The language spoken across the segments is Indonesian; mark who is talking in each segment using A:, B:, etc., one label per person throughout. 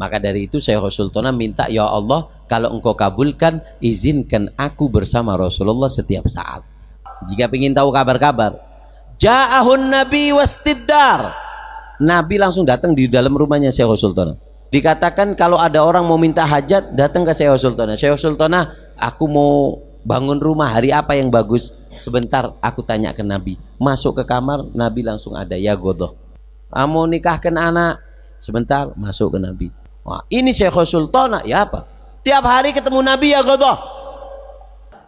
A: Maka dari itu Syekh Sultana minta, ya Allah, kalau engkau kabulkan, izinkan aku bersama Rasulullah setiap saat. Jika ingin tahu kabar-kabar, ja'ahun nabi wastiddar, Nabi langsung datang di dalam rumahnya Syekh Sultana. Dikatakan kalau ada orang mau minta hajat, datang ke Syekh Sultana. Syekh Sultana, aku mau bangun rumah, hari apa yang bagus? Sebentar, aku tanya ke Nabi. Masuk ke kamar, Nabi langsung ada, ya Godoh, mau nikahkan anak? Sebentar, masuk ke Nabi. Wah, ini Syekh Sultana, ya apa? Tiap hari ketemu Nabi, ya Godoh.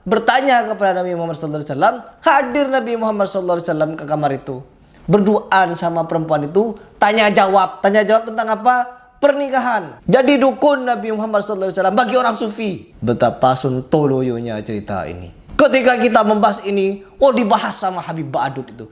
B: Bertanya kepada Nabi Muhammad SAW, hadir Nabi Muhammad SAW ke kamar itu. Berduaan sama perempuan itu, tanya jawab tentang apa? Pernikahan. Jadi dukun Nabi Muhammad SAW bagi orang sufi. Betapa sontoloyonya cerita ini. Ketika kita membahas ini, dibahas sama Habib Ba'adud itu.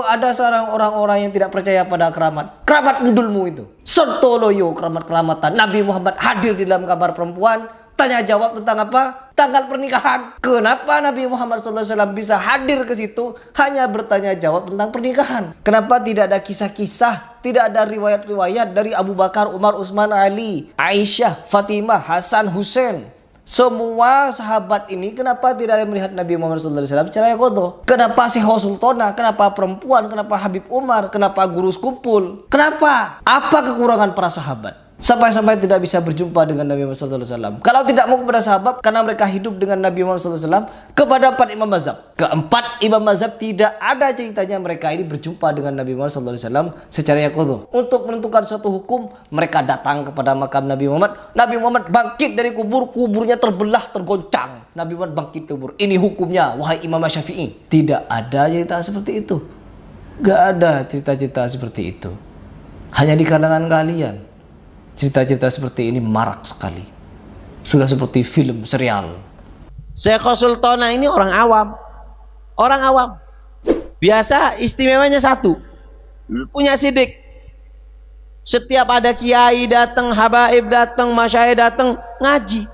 B: Ada seorang orang-orang yang tidak percaya pada keramat. Keramat mudulmu itu. Sontoloyo, keramat-keramatan. Nabi Muhammad hadir di dalam kamar perempuan, tanya jawab tentang apa? Tanggal pernikahan. Kenapa Nabi Muhammad SAW bisa hadir ke situ hanya bertanya jawab tentang pernikahan? Kenapa tidak ada kisah-kisah, tidak ada riwayat-riwayat dari Abu Bakar, Umar, Utsman, Ali, Aisyah, Fatimah, Hasan, Husain? Semua sahabat ini kenapa tidak ada melihat Nabi Muhammad SAW secara kodoh? Kenapa Syekh Sultana? Kenapa perempuan? Kenapa Habib Umar? Kenapa guru sekumpul? Kenapa? Apa kekurangan para sahabat? Sampai-sampai tidak bisa berjumpa dengan Nabi Muhammad SAW. Kalau tidak mau kepada sahabat, karena mereka hidup dengan Nabi Muhammad SAW, kepada 4 imam mazhab. Keempat imam mazhab tidak ada ceritanya mereka ini berjumpa dengan Nabi Muhammad SAW secara yakodoh. Untuk menentukan suatu hukum, mereka datang kepada makam Nabi Muhammad. Nabi Muhammad bangkit dari kubur, kuburnya terbelah, tergoncang. Nabi Muhammad bangkit kubur. Ini hukumnya, wahai Imam Syafi'i. Tidak ada cerita seperti itu. Gak ada cerita-cerita seperti itu. Hanya di kalangan kalian. Cerita-cerita seperti ini marak sekali. Sudah seperti film, serial.
A: Syekh Sultana ini orang awam. Orang awam. Biasa istimewanya satu. Punya sidik. Setiap ada kiai datang, habaib datang, masyayikh datang, ngaji.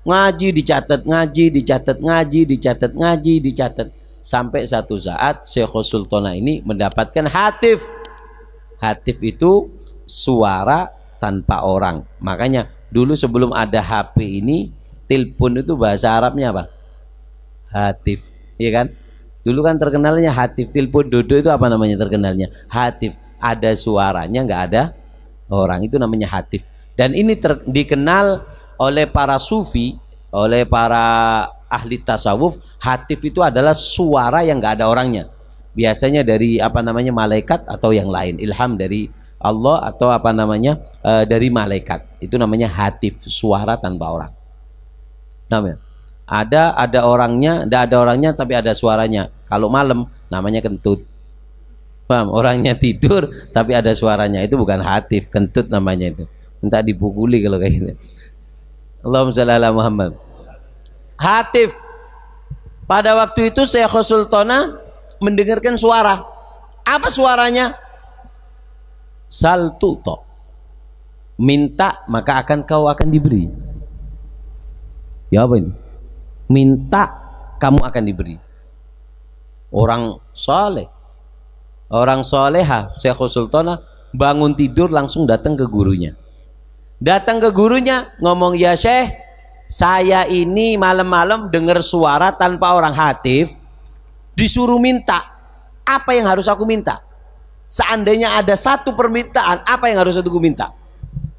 A: Ngaji dicatat, ngaji dicatat, ngaji dicatat, ngaji dicatat. Sampai satu saat Syekh Sultana ini mendapatkan hatif. Hatif itu suara tanpa orang. Makanya dulu sebelum ada HP ini, telepon itu bahasa Arabnya apa? Hatif, iya kan? Dulu kan terkenalnya hatif. Telepon dodo itu apa namanya terkenalnya? Hatif. Ada suaranya, nggak ada orang, itu namanya hatif. Dan ini dikenal oleh para sufi, oleh para ahli tasawuf. Hatif itu adalah suara yang nggak ada orangnya. Biasanya dari apa namanya malaikat atau yang lain, ilham dari Allah atau apa namanya dari malaikat. Itu namanya hatif, suara tanpa orang. Namanya ada orangnya, tidak ada orangnya tapi ada suaranya. Kalau malam namanya kentut. Paham? Orangnya tidur tapi ada suaranya, itu bukan hatif, kentut namanya itu. Minta dipukuli kalau kayak gitu. Allahumma shalli ala Muhammad. Hatif. Pada waktu itu Syekh Sultana mendengarkan suara. Apa suaranya? Sal tu'to, minta maka kau akan diberi. Ya apa ini? Minta kamu akan diberi. Orang soleh, orang soleha, Syekh Sultana bangun tidur langsung datang ke gurunya. Datang ke gurunya ngomong, ya Syekh, saya ini malam-malam dengar suara tanpa orang hatif, disuruh minta. Apa yang harus aku minta? Seandainya ada satu permintaan, apa yang harus aku minta?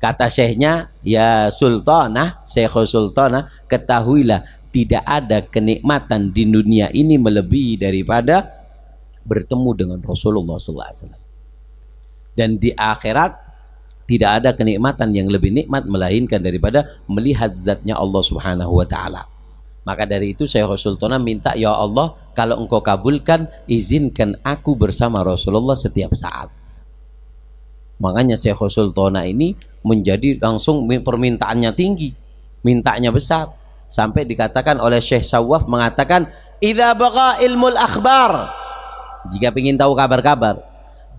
A: Kata syekhnya, ya Sultanah, Syekh Sultanah, ketahuilah tidak ada kenikmatan di dunia ini melebihi daripada bertemu dengan Rasulullah SAW. Dan di akhirat tidak ada kenikmatan yang lebih nikmat melainkan daripada melihat zatnya Allah Subhanahu wa Ta'ala. Maka dari itu Syekh Sultana minta, ya Allah, kalau engkau kabulkan, izinkan aku bersama Rasulullah setiap saat. Makanya Syekh Sultana ini menjadi langsung permintaannya tinggi, mintanya besar, sampai dikatakan oleh Syekh Sawaf mengatakan, idza baqa ilmul akhbar, jika ingin tahu kabar-kabar,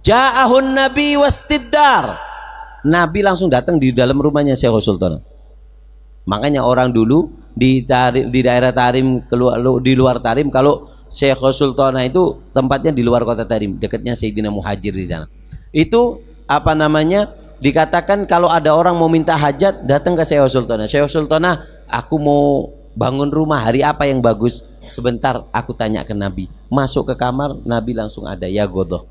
A: ja'ahun nabi wastiddar, Nabi langsung datang di dalam rumahnya Syekh Sultana. Makanya orang dulu di daerah Tarim, di luar Tarim, kalau Syekh Sultana itu tempatnya di luar kota Tarim, dekatnya Sayyidina Muhajir di sana. Itu apa namanya? dikatakan kalau ada orang mau minta hajat datang ke Syekh Sultana. Syekh Sultana, aku mau bangun rumah, hari apa yang bagus? Sebentar aku tanya ke Nabi. Masuk ke kamar, Nabi langsung ada, ya godoh.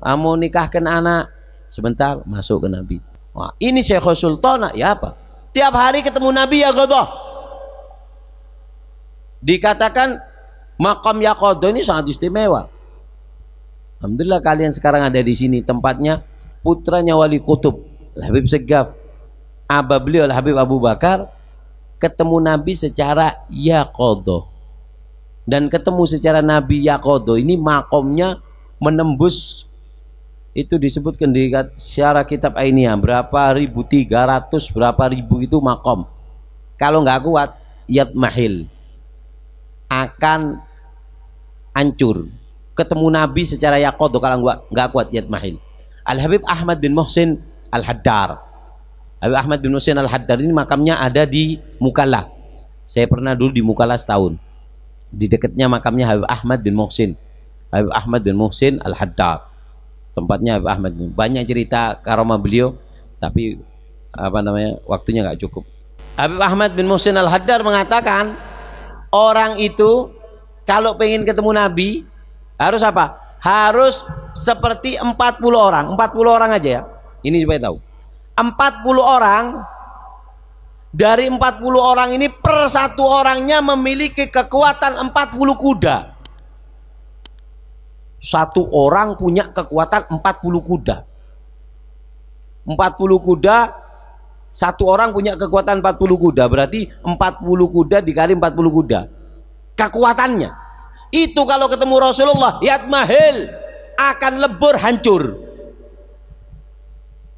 A: Mau nikahkan anak, sebentar masuk ke Nabi. Wah, ini Syekh Sultana, ya apa? Tiap hari ketemu Nabi, ya godoh. Dikatakan makam ya godoh ini sangat istimewa. Alhamdulillah kalian sekarang ada di sini, tempatnya putranya Wali Kutub Habib Segaf, abah beliau Habib Abu Bakar, ketemu Nabi secara yaqodo, dan ketemu secara Nabi yaqodo ini makomnya menembus, itu disebutkan di syarah kitab Ainiyah berapa ribu, 300 berapa ribu itu makom. Kalau nggak kuat yatmahil, akan hancur. Ketemu Nabi secara yaqodo, kalau nggak kuat yatmahil. Al Habib Ahmad bin Muhsin Al Haddar, Habib Ahmad bin Muhsin Al Haddar ini makamnya ada di Mukalla. Saya pernah dulu di Mukalla setahun. Di dekatnya makamnya Habib Ahmad bin Muhsin. Habib Ahmad bin Muhsin Al Haddar. Tempatnya Habib Ahmad. Banyak cerita karomah beliau, tapi waktunya nggak cukup. Habib Ahmad bin Muhsin Al Haddar mengatakan orang itu kalau pengen ketemu Nabi harus apa? Harus seperti 40 orang. 40 orang aja ya. Ini supaya tahu. 40 orang, dari 40 orang ini per satu orangnya memiliki kekuatan 40 kuda. Satu orang punya kekuatan 40 kuda. 40 kuda, satu orang punya kekuatan 40 kuda. Berarti 40 kuda dikali 40 kuda. Kekuatannya. Itu kalau ketemu Rasulullah yatmahil, akan lebur, hancur.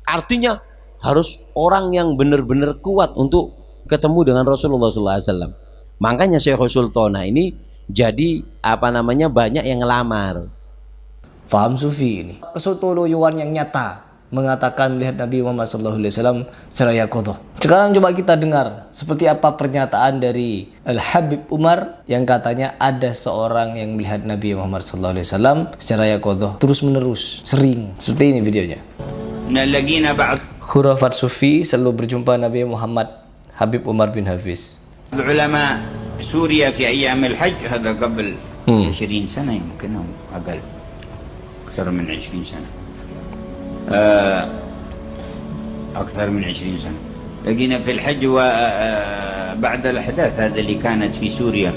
A: Artinya harus orang yang benar-benar kuat untuk ketemu dengan Rasulullah SAW. Makanya Syekh Sultana ini jadi banyak yang ngelamar.
B: Faham sufi ini kesontoloyoan yang nyata mengatakan melihat Nabi Muhammad SAW secara yaqodoh. Sekarang coba kita dengar seperti apa pernyataan dari Al Habib Umar yang katanya ada seorang yang melihat Nabi Muhammad SAW secara yaqodoh terus menerus, sering. Seperti ini videonya. Khurafat Sufi selalu berjumpa Nabi Muhammad. Habib Umar bin Hafiz.
C: Ulama Suria في أيام الحج هذا قبل 20 سنة يمكن أو أقل، أكثر من 20 سنة، أكثر من 20 سنة. لقينا في الحج وبعد الأحداث هذا اللي كانت في سوريا،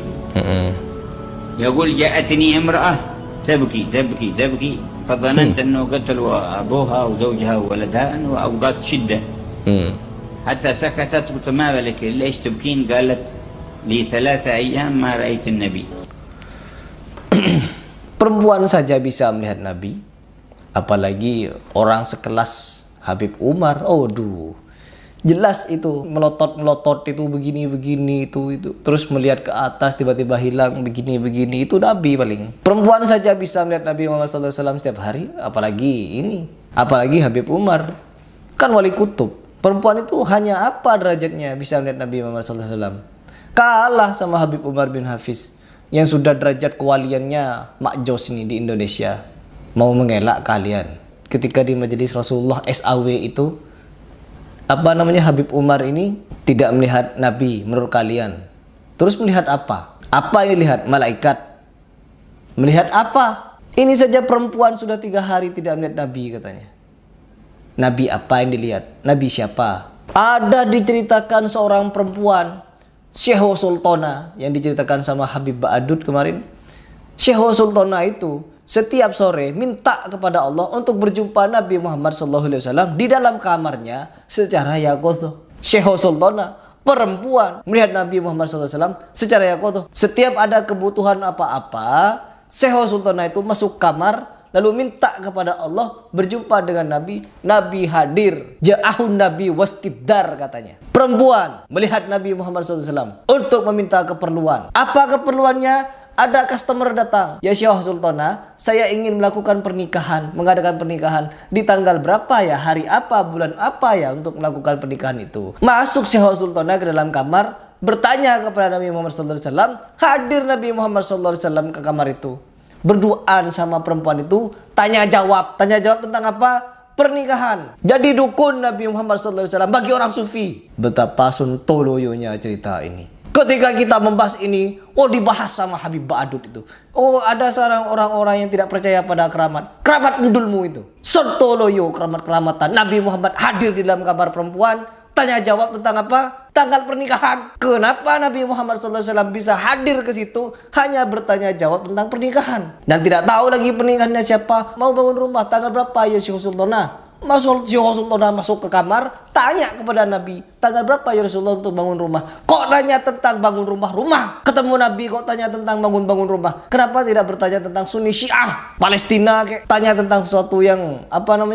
C: يقول جاءتني امرأة تبكي تبكي تبكي فظننت أنه قتلوا أبوها وزوجها وولدها وأوقات شدة، حتى سكتت. قلت ما بالك ليش تبكين؟ قالت لي 3 أيام ما رأيت النبي.
B: Perempuan saja bisa melihat Nabi, apalagi orang sekelas Habib Umar. Jelas itu melotot itu begini itu terus melihat ke atas tiba-tiba hilang begini itu Nabi paling. Perempuan saja bisa melihat Nabi Muhammad SAW setiap hari, apalagi Habib Umar kan wali kutub. Perempuan itu hanya apa derajatnya bisa melihat Nabi Muhammad SAW? Kalah sama Habib Umar bin Hafiz yang sudah derajat kewaliannya makjos ini di Indonesia. Mau mengelak kalian ketika di majelis Rasulullah SAW itu Habib Umar ini tidak melihat Nabi menurut kalian. Terus melihat apa? Apa yang dilihat? Malaikat. Melihat apa? Ini saja perempuan sudah 3 hari tidak melihat Nabi katanya. Nabi apa yang dilihat? Nabi siapa? Ada diceritakan seorang perempuan, Syekh Sultana, yang diceritakan sama Habib Ba'adud kemarin. Syekh Sultana itu setiap sore minta kepada Allah untuk berjumpa Nabi Muhammad SAW di dalam kamarnya secara yaqodoh. Syekh Sultana, perempuan, melihat Nabi Muhammad SAW secara yaqodoh. Setiap ada kebutuhan apa-apa, Syekh Sultana itu masuk kamar lalu minta kepada Allah berjumpa dengan Nabi. Nabi hadir. Ja'ahun Nabi wastidar katanya. Perempuan melihat Nabi Muhammad SAW untuk meminta keperluan. Apa keperluannya? Ada customer datang. Ya Syekh Sultana, saya ingin melakukan pernikahan, mengadakan pernikahan di tanggal berapa ya, hari apa, bulan apa ya untuk melakukan pernikahan itu. Masuk Syekh Sultana ke dalam kamar, bertanya kepada Nabi Muhammad SAW. Hadir Nabi Muhammad SAW ke kamar itu. berduaan sama perempuan itu tanya jawab tentang apa? Pernikahan. Jadi dukun Nabi Muhammad SAW bagi orang sufi. Betapa sontoloyonya cerita ini. Ketika kita membahas ini, dibahas sama Habib Ba'adud itu. Ada seorang orang-orang yang tidak percaya pada keramat. Keramat mudulmu itu. Sontoloyo, keramat-keramatan. Nabi Muhammad hadir di dalam kamar perempuan, tanya jawab tentang apa? Tanggal pernikahan. Kenapa Nabi Muhammad SAW bisa hadir ke situ hanya bertanya jawab tentang pernikahan? Dan tidak tahu lagi pernikahannya siapa, mau bangun rumah, tanggal berapa ya Syekh Sultana? Masuk Sultana masuk ke kamar, tanya kepada Nabi, tanggal berapa ya Rasulullah untuk bangun rumah? Kok nanya tentang bangun rumah? Ketemu Nabi kok tanya tentang bangun rumah? Kenapa tidak bertanya tentang Sunni Syiah, Palestina kayak? Tanya tentang sesuatu yang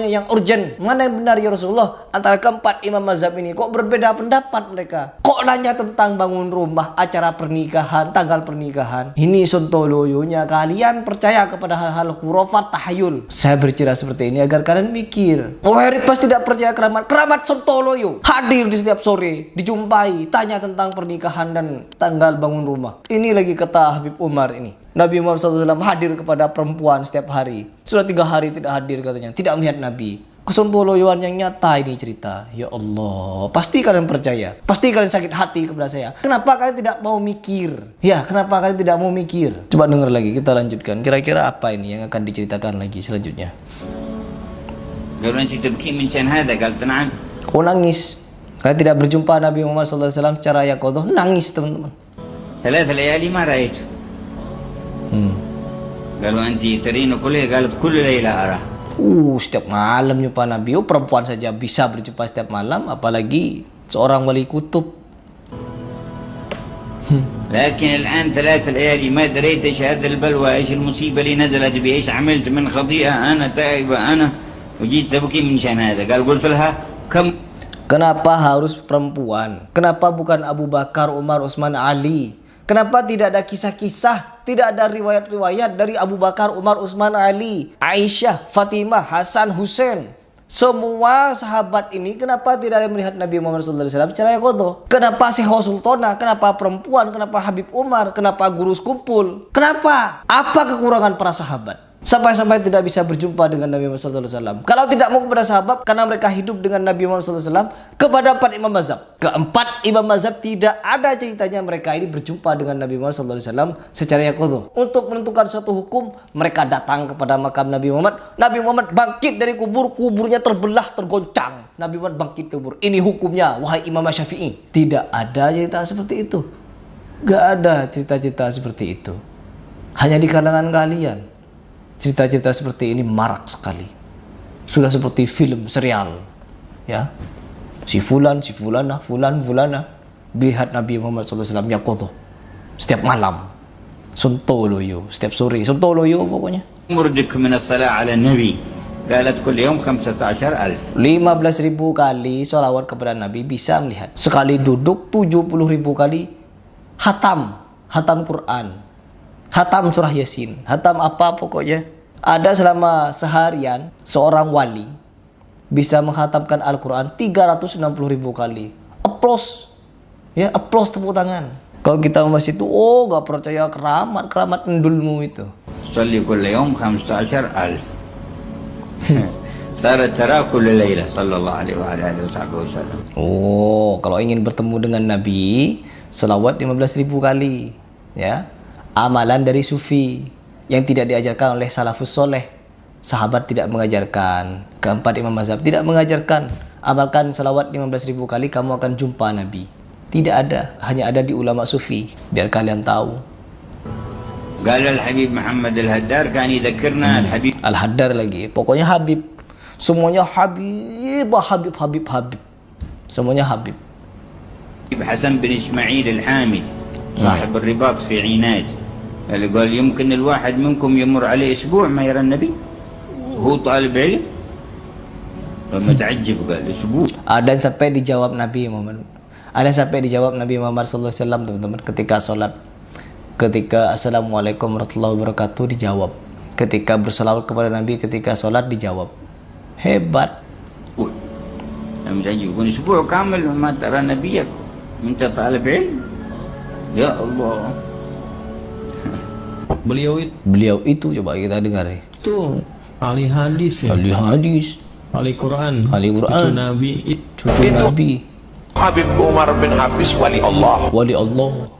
B: yang urgent. Mana yang benar ya Rasulullah? Antara keempat imam mazhab ini kok berbeda pendapat mereka? Kok nanya tentang bangun rumah, acara pernikahan, tanggal pernikahan? Ini sontoloyonya kalian percaya kepada hal-hal khurafat tahayul. Saya bercerita seperti ini agar kalian mikir. Harry pas tidak percaya keramat sontoloyo hadir di setiap sore, dijumpai, tanya tentang pernikahan dan tanggal bangun rumah. Ini lagi kata Habib Umar ini. Nabi Muhammad SAW hadir kepada perempuan setiap hari. Sudah 3 hari tidak hadir katanya, tidak melihat Nabi. Kesontoloyoan yang nyata ini cerita. Ya Allah, pasti kalian percaya, pasti kalian sakit hati kepada saya. Kenapa kalian tidak mau mikir? Kenapa kalian tidak mau mikir? Coba dengar lagi, kita lanjutkan. Kira-kira apa ini yang akan diceritakan lagi selanjutnya?
C: قالوا أنت تبكي من شأن هذا؟ قالت نعم.
B: Nangis karena tidak berjumpa Nabi Muhammad SAW secara yaqadhah. Nangis teman-teman.
C: 3 ليالي ما رأيته. قالوا أنت ترين كل؟ قالت كل ليلة أراه.
B: Setiap malam jumpa Nabi. Perempuan saja bisa berjumpa setiap malam, apalagi seorang wali kutub.
C: لكن الآن 3 ليالي ما دريت إيش هذا البلوى، إيش المصيبة اللي نزلت بي، إيش عملت من خطيئة، أنا تائبة أنا وجيت تبكي من شأن هذا. قلت لها كم.
B: Kenapa harus perempuan? Kenapa bukan Abu Bakar, Umar, Utsman, Ali? Kenapa tidak ada kisah-kisah, tidak ada riwayat-riwayat dari Abu Bakar, Umar, Utsman, Ali, Aisyah, Fatimah, Hasan, Husain? Semua sahabat ini kenapa tidak ada melihat Nabi Muhammad SAW secara yaqadhah? Kenapa Syekh Sultana? Kenapa perempuan? Kenapa Habib Umar? Kenapa guru kumpul? Kenapa? Apa kekurangan para sahabat? Sampai-sampai tidak bisa berjumpa dengan Nabi Muhammad SAW. Kalau tidak mau kepada sahabat, karena mereka hidup dengan Nabi Muhammad SAW, kepada 4 imam mazhab. Keempat imam mazhab tidak ada ceritanya mereka ini berjumpa dengan Nabi Muhammad SAW secara yaqadhah. Untuk menentukan suatu hukum, mereka datang kepada makam Nabi Muhammad. Nabi Muhammad bangkit dari kubur, kuburnya terbelah, tergoncang. Nabi Muhammad bangkit kubur. Ini hukumnya, wahai Imam Syafi'i. Tidak ada cerita seperti itu. Gak ada cerita-cerita seperti itu. Hanya di kalangan kalian. Cerita-cerita seperti ini marak sekali. Sudah seperti film, serial. Ya. Si fulan, si fulana, fulana lihat Nabi Muhammad SAW yaqadhah setiap malam. Sontoloyo setiap sore. Sontoloyo pokoknya.
C: مردك من الصلاة على النبي قالت كل يوم 15,000.
B: 15.000 kali sholawat kepada Nabi bisa melihat. Sekali duduk 70.000 kali hatam Quran. Hatam surah Yasin, hatam apa pokoknya. Ada selama seharian seorang wali bisa menghatamkan Al-Quran 360.000 kali. Applause. Ya, applause, tepuk tangan. Kalau kita masih itu, gak percaya keramat endulmu itu.
C: صلي كل يوم 15,000. صارت ترى كل ليلة صلى الله عليه وعلى آله وصحبه وسلم.
B: Kalau ingin bertemu dengan Nabi, selawat 15.000 kali. Ya. Amalan dari sufi yang tidak diajarkan oleh salafus soleh. Sahabat tidak mengajarkan, keempat imam mazhab tidak mengajarkan. Amalkan salawat 15.000 kali, kamu akan jumpa Nabi. Tidak ada, hanya ada di ulama sufi. Biar kalian tahu.
C: قال الحبيب محمد الهدار كان يذكرنا الحبيب.
B: Al-Haddar lagi, pokoknya Habib. Semuanya Habib. Semuanya Habib.
C: حسن بن إسماعيل الحامي صاحب الرباط في عيناد. قال يمكن الواحد منكم يمر عليه أسبوع ما يرى النبي وهو طالب علم. فمتعجب قال أسبوع.
B: Ada yang sampai dijawab Nabi Muhammad. Ada yang sampai dijawab Nabi Muhammad SAW, teman-teman, ketika sholat. Ketika Assalamualaikum warahmatullahi wabarakatuh dijawab. Ketika bersalawat kepada Nabi ketika sholat dijawab. Hebat.
C: متعجب يكون أسبوع كامل وما ترى نبيك أنت طالب علم. يا الله.
B: Beliau itu coba kita dengar nih.
D: Itu ahli hadis ya.
B: Ahli hadis,
D: Ahli Quran.
B: ahli Quran,
D: Cucu Nabi.
B: cucu Nabi,
E: Habib Umar bin Hafiz wali Allah.
B: wali Allah.